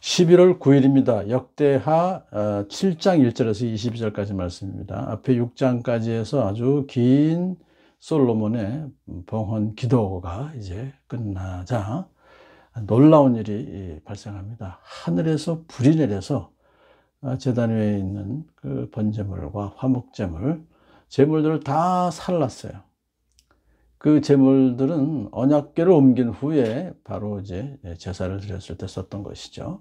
11월 9일입니다. 역대하 7장 1절에서 22절까지 말씀입니다. 앞에 6장까지 해서 아주 긴 솔로몬의 봉헌 기도가 이제 끝나자 놀라운 일이 발생합니다. 하늘에서 불이 내려서 제단 위에 있는 그 번제물과 화목제물, 제물들을 다 살랐어요. 그 제물들은 언약궤를 옮긴 후에 바로 이제 제사를 드렸을 때 썼던 것이죠.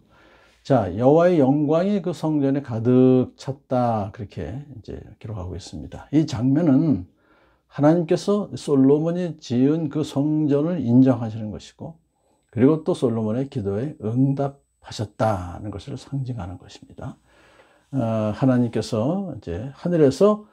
자, 여호와의 영광이 그 성전에 가득 찼다, 그렇게 이제 기록하고 있습니다. 이 장면은 하나님께서 솔로몬이 지은 그 성전을 인정하시는 것이고, 그리고 또 솔로몬의 기도에 응답하셨다는 것을 상징하는 것입니다. 하나님께서 이제 하늘에서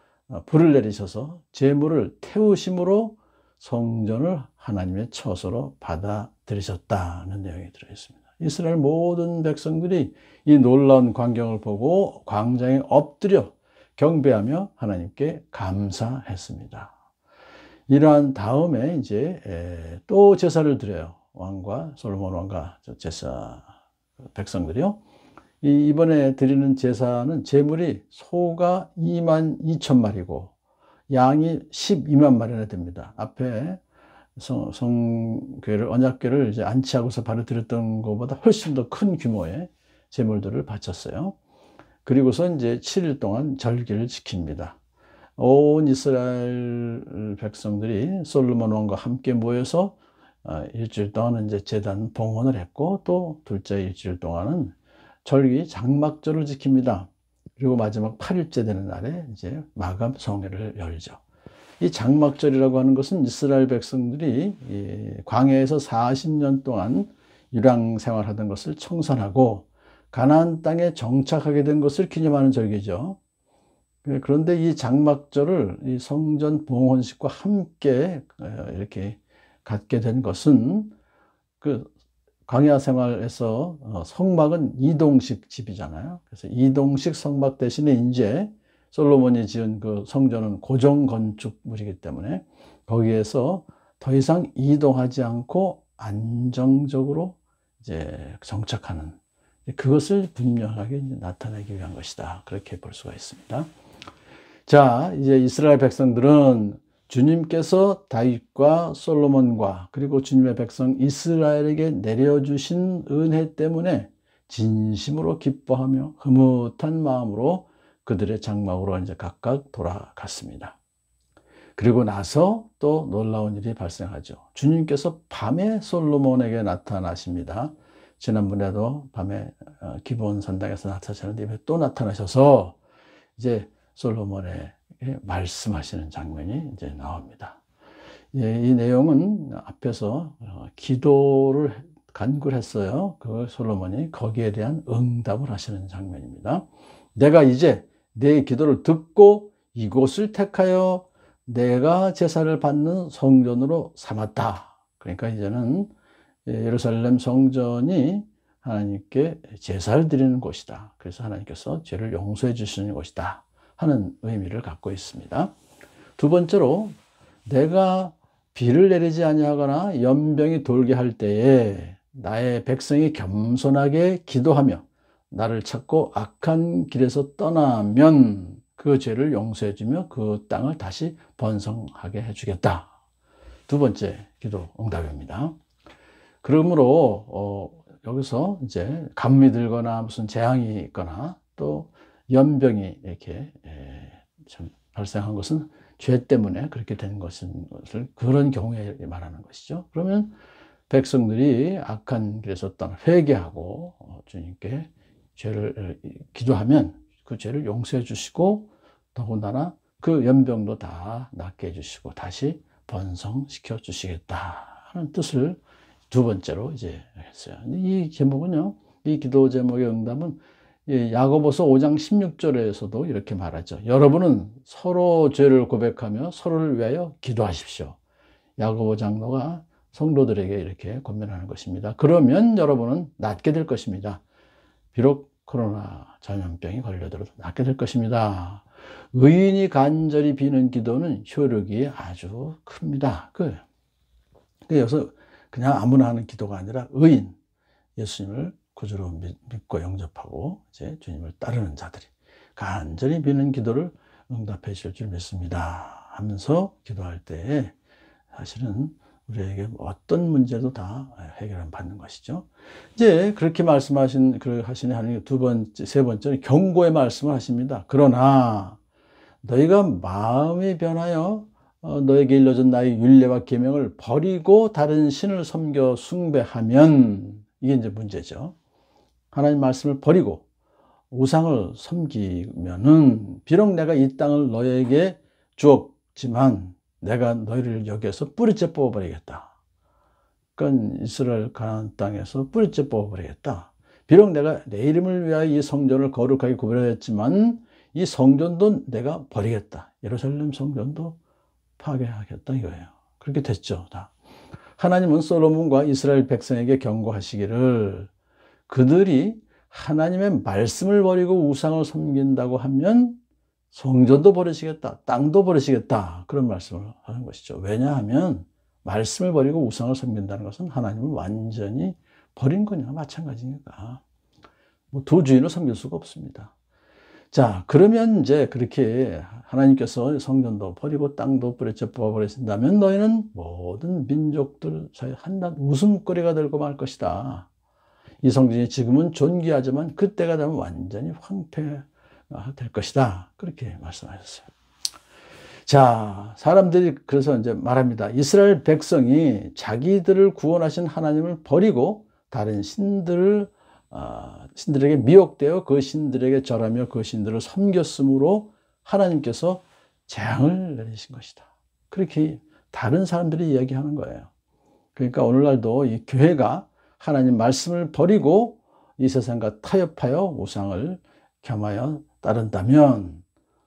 불을 내리셔서 제물을 태우심으로 성전을 하나님의 처소로 받아들이셨다는 내용이 들어있습니다. 이스라엘 모든 백성들이 이 놀라운 광경을 보고 광장에 엎드려 경배하며 하나님께 감사했습니다. 이러한 다음에 이제 또 제사를 드려요. 왕과 솔로몬 왕과 제사 백성들이요. 이번에 드리는 제사는 제물이 소가 22,000마리고 양이 12만 마리나 됩니다. 앞에 성궤를, 언약궤를 이제 안치하고서 바로 드렸던 것보다 훨씬 더 큰 규모의 제물들을 바쳤어요. 그리고서 이제 7일 동안 절기를 지킵니다. 온 이스라엘 백성들이 솔로몬 왕과 함께 모여서 일주일 동안은 이제 제단 봉헌을 했고, 또 둘째 일주일 동안은 절기 장막절을 지킵니다. 그리고 마지막 8일째 되는 날에 이제 마감 성회를 열죠. 이 장막절이라고 하는 것은 이스라엘 백성들이 광야에서 40년 동안 유랑 생활하던 것을 청산하고 가나안 땅에 정착하게 된 것을 기념하는 절기죠. 그런데 이 장막절을 이 성전 봉헌식과 함께 이렇게 갖게 된 것은 그 광야 생활에서 성막은 이동식 집이잖아요. 그래서 이동식 성막 대신에 이제 솔로몬이 지은 그 성전은 고정 건축물이기 때문에 거기에서 더 이상 이동하지 않고 안정적으로 이제 정착하는, 그것을 분명하게 나타내기 위한 것이다, 그렇게 볼 수가 있습니다. 자, 이제 이스라엘 백성들은 주님께서 다윗과 솔로몬과 그리고 주님의 백성 이스라엘에게 내려주신 은혜 때문에 진심으로 기뻐하며 흐뭇한 마음으로 그들의 장막으로 이제 각각 돌아갔습니다. 그리고 나서 또 놀라운 일이 발생하죠. 주님께서 밤에 솔로몬에게 나타나십니다. 지난번에도 밤에 기브온 산당에서 나타나셨는데 또 나타나셔서 이제 솔로몬에게 말씀하시는 장면이 이제 나옵니다. 이 내용은 앞에서 기도를 간구했어요. 그 솔로몬이 거기에 대한 응답을 하시는 장면입니다. 내가 이제 내 기도를 듣고 이곳을 택하여 내가 제사를 받는 성전으로 삼았다. 그러니까 이제는 예루살렘 성전이 하나님께 제사를 드리는 곳이다. 그래서 하나님께서 죄를 용서해 주시는 곳이다 하는 의미를 갖고 있습니다. 두 번째로, 내가 비를 내리지 아니하거나 연병이 돌게 할 때에 나의 백성이 겸손하게 기도하며 나를 찾고 악한 길에서 떠나면 그 죄를 용서해 주며 그 땅을 다시 번성하게 해주겠다. 두 번째 기도 응답입니다. 그러므로 여기서 이제 가뭄이 들거나 무슨 재앙이 있거나 또 연병이 이렇게 발생한 것은 죄 때문에 그렇게 된 것을, 그런 경우에 말하는 것이죠. 그러면 백성들이 악한 길에서 떠나 회개하고 주님께 죄를 기도하면 그 죄를 용서해 주시고 더군다나 그 연병도 다 낫게 해주시고 다시 번성시켜 주시겠다 하는 뜻을 두 번째로 이제 했어요. 이 제목은요, 이 기도 제목의 응답은 야고보서 5장 16절에서도 이렇게 말하죠. 여러분은 서로 죄를 고백하며 서로를 위하여 기도하십시오. 야고보 장로가 성도들에게 이렇게 권면하는 것입니다. 그러면 여러분은 낫게 될 것입니다. 비록 코로나 전염병이 걸려들어도 낫게 될 것입니다. 의인이 간절히 비는 기도는 효력이 아주 큽니다. 그래서 그냥 아무나 하는 기도가 아니라 의인, 예수님을 구주로 믿고 영접하고 이제 주님을 따르는 자들이 간절히 비는 기도를 응답해 주실 줄 믿습니다 하면서 기도할 때 사실은 우리에게 어떤 문제도 다 해결을 받는 것이죠. 이제 그렇게 말씀하신, 하시는 하나님 두 번째, 세 번째는 경고의 말씀을 하십니다. 그러나 너희가 마음이 변하여 너에게 일러준 나의 율례와 계명을 버리고 다른 신을 섬겨 숭배하면, 이게 이제 문제죠. 하나님 말씀을 버리고 우상을 섬기면은 비록 내가 이 땅을 너에게 주었지만 내가 너희를 여기에서 뿌리째 뽑아버리겠다. 그건 이스라엘 가나안 땅에서 뿌리째 뽑아버리겠다. 비록 내가 내 이름을 위하여 이 성전을 거룩하게 구별하였지만 이 성전도 내가 버리겠다. 예루살렘 성전도 파괴하겠다 이거예요. 그렇게 됐죠. 다. 하나님은 솔로몬과 이스라엘 백성에게 경고하시기를 그들이 하나님의 말씀을 버리고 우상을 섬긴다고 하면 성전도 버리시겠다, 땅도 버리시겠다, 그런 말씀을 하는 것이죠. 왜냐하면 말씀을 버리고 우상을 섬긴다는 것은 하나님을 완전히 버린 거냐 마찬가지니까 뭐 두 주인을 섬길 수가 없습니다. 자, 그러면 이제 그렇게 하나님께서 성전도 버리고 땅도 뿌리째 뽑아버리신다면 너희는 모든 민족들 사이에 한낱 웃음거리가 되고 말 것이다. 이 성전이 지금은 존귀하지만 그때가 되면 완전히 황폐 될 것이다. 그렇게 말씀하셨어요. 자, 사람들이 그래서 이제 말합니다. 이스라엘 백성이 자기들을 구원하신 하나님을 버리고 다른 신들에게 미혹되어 그 신들에게 절하며 그 신들을 섬겼으므로 하나님께서 재앙을 내리신 것이다. 그렇게 다른 사람들이 이야기하는 거예요. 그러니까 오늘날도 이 교회가 하나님 말씀을 버리고 이 세상과 타협하여 우상을 겸하여 따른다면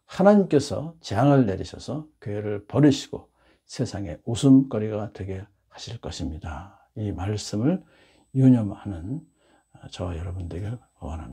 하나님께서 재앙을 내리셔서 교회를 버리시고 세상의 웃음거리가 되게 하실 것입니다. 이 말씀을 유념하는 저와 여러분들에게 원합니다.